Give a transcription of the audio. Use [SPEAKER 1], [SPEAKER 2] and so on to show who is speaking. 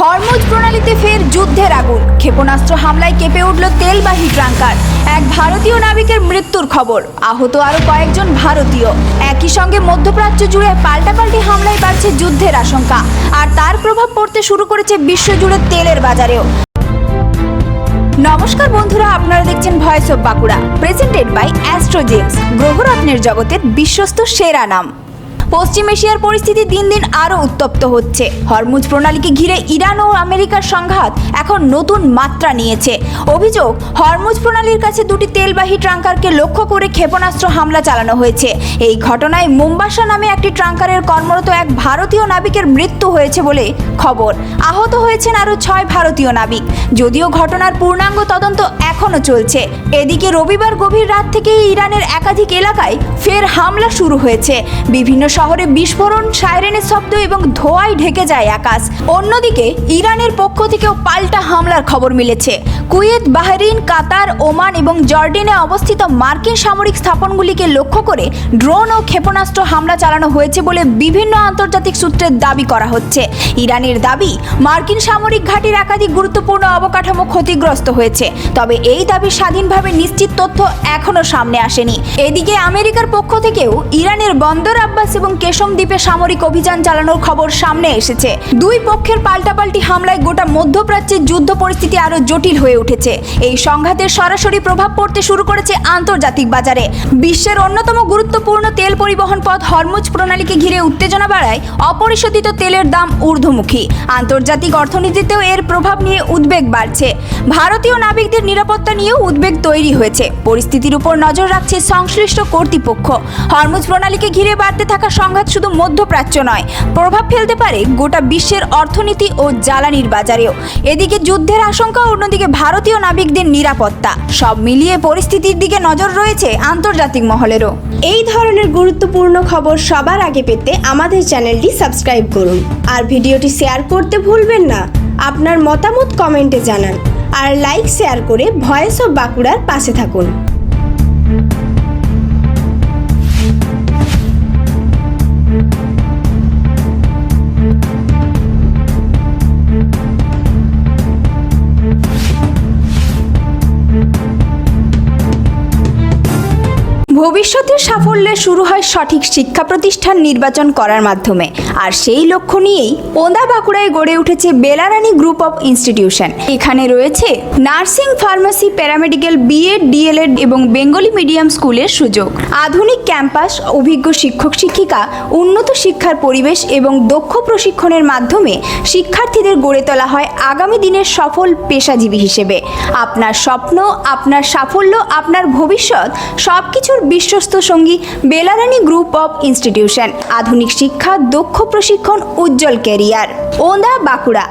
[SPEAKER 1] Hormuz প্রণালীতে ফের যুদ্ধের আগুন। ক্ষেপণাস্ত্র হামলায় কেঁপে উঠল তেলবাহী ট্যাঙ্কার। এক ভারতীয় নাবিকের মৃত্যুর খবর, আহত আরও কয়েকজন ভারতীয়। একই সঙ্গে মধ্যপ্রাচ্য জুড়ে পাল্টাপাল্টি হামলায় বাড়ছে যুদ্ধের আশঙ্কা, আর তার প্রভাব পড়তে শুরু করেছে বিশ্বজুড়ে তেলের বাজারেও। নমস্কার বন্ধুরা, আপনারা দেখছেন voice of Bankura, presented by Astrogems, গ্রহরত্নের জগতের বিশ্বস্ত সেরা নাম। পশ্চিম এশিয়ার পরিস্থিতি দিন দিন আরও উত্তপ্ত হচ্ছে। হরমুজ প্রণালীকে ঘিরে ইরান ও আমেরিকার সংঘাত এখন নতুন মাত্রা নিয়েছে। অভিযোগ, হরমুজ প্রণালীর কাছে দুটি তেলবাহী ট্যাঙ্কারকে লক্ষ্য করে ক্ষেপণাস্ত্র হামলা চালানো হয়েছে। এই ঘটনায় মোম্বাসা নামে একটি ট্যাঙ্কারের কর্মরত এক ভারতীয় নাবিকের মৃত্যু হয়েছে বলে খবর। আহত হয়েছেন আরও 6 ভারতীয় নাবিক। যদিও ঘটনার পূর্ণাঙ্গ তদন্ত এখনও চলছে। এদিকে রবিবার গভীর রাত থেকেই ইরানের একাধিক এলাকায় ফের হামলা শুরু হয়েছে। বিভিন্ন শহরে বিস্ফোরণ, সাইরেনের শব্দ এবং ধোঁয়ায় ঢেকে যায় আকাশ। অন্যদিকে ইরানের পক্ষ থেকেও পাল্টা হামলার খবর মিলেছে। কুয়েত, বাহরিন, কাতার, ওমান এবং জর্ডানে অবস্থিত মার্কিন সামরিক স্থাপনগুলিকে লক্ষ্য করে ড্রোন ও ক্ষেপণাস্ত্র হামলা চালানো হয়েছে বলে বিভিন্ন আন্তর্জাতিক সূত্রের দাবি করা হচ্ছে। ইরানের দাবি, মার্কিন সামরিক ঘাঁটির একাধিক গুরুত্বপূর্ণ অবকাঠামো ক্ষতিগ্রস্ত হয়েছে। তবে এই দাবি স্বাধীনভাবে নিশ্চিত তথ্য এখনও সামনে আসেনি। এদিকে আমেরিকার পক্ষ থেকেও ইরানের বন্দর আব্বাস এবং কেশম দ্বীপে সামরিক অভিযান চালানোর খবর সামনে এসেছে। দুই পক্ষের পাল্টাপাল্টি হামলায় গোটা মধ্যপ্রাচ্যের যুদ্ধ পরিস্থিতি আরও জটিল হয়ে উঠেছে। এই সংঘাতের সরাসরি প্রভাব পড়তে শুরু করেছে আন্তর্জাতিক বাজারে। বিশ্বের অন্যতম গুরুত্বপূর্ণ তেল পরিবহন পথ হরমুজ প্রণালীকে ঘিরে উত্তেজনা বাড়ায় অপরিশোধিত তেলের দাম ঊর্ধ্বমুখী। আন্তর্জাতিক অর্থনীতিতেও এর প্রভাব নিয়ে উদ্বেগ বাড়ছে। ভারতীয় নাবিকদের নিরাপত্তা নিয়েও উদ্বেগ তৈরি হয়েছে। পরিস্থিতির উপর নজর রাখছে সংশ্লিষ্ট কর্তৃপক্ষ। হরমুজ প্রণালীকে ঘিরে বাড়তে থাকা সংঘাত শুধু মধ্যপ্রাচ্য নয়, প্রভাব ফেলতে পারে গোটা বিশ্বের অর্থনীতি ও জ্বালানির বাজারেও। এদিকে যুদ্ধের আশঙ্কা, অন্যদিকে ভারতীয় নাবিকদের নিরাপত্তা, সব মিলিয়ে পরিস্থিতির দিকে নজর রয়েছে আন্তর্জাতিক মহলেরও।
[SPEAKER 2] এই ধরনের গুরুত্বপূর্ণ খবর সবার আগে পেতে আমাদের চ্যানেলটি সাবস্ক্রাইব করুন আর ভিডিওটি শেয়ার করতে ভুলবেন না। আপনার মতামত কমেন্টে জানান আর লাইক শেয়ার করে ভয়েস অফ বাঁকুড়ার পাশে থাকুন।
[SPEAKER 1] ভবিষ্যতের সাফল্যে শুরু হয় সঠিক শিক্ষা প্রতিষ্ঠান নির্বাচন করার মাধ্যমে, আর সেই লক্ষ্য নিয়েই ওন্দা বাঁকুড়ায় গড়ে উঠেছে বেলারানী গ্রুপ অফ ইনস্টিটিউশন। এখানে রয়েছে nursing, pharmacy, paramedical, BEd, DElEd এবং বেঙ্গলি মিডিয়াম স্কুলের সুযোগ, আধুনিক ক্যাম্পাস, অভিজ্ঞ শিক্ষক শিক্ষিকা, উন্নত শিক্ষার পরিবেশ এবং দক্ষ প্রশিক্ষণের মাধ্যমে শিক্ষার্থীদের গড়ে তোলা হয় আগামী দিনের সফল পেশাজীবী হিসেবে। আপনার স্বপ্ন, আপনার সাফল্য, আপনার ভবিষ্যৎ, সবকিছুর বিশ্বস্ত সঙ্গী বেলারানী গ্রুপ অফ ইনস্টিটিউশন। আধুনিক শিক্ষা, দক্ষ প্রশিক্ষণ, উজ্জ্বল ক্যারিয়ার। ওন্দা বাঁকুড়া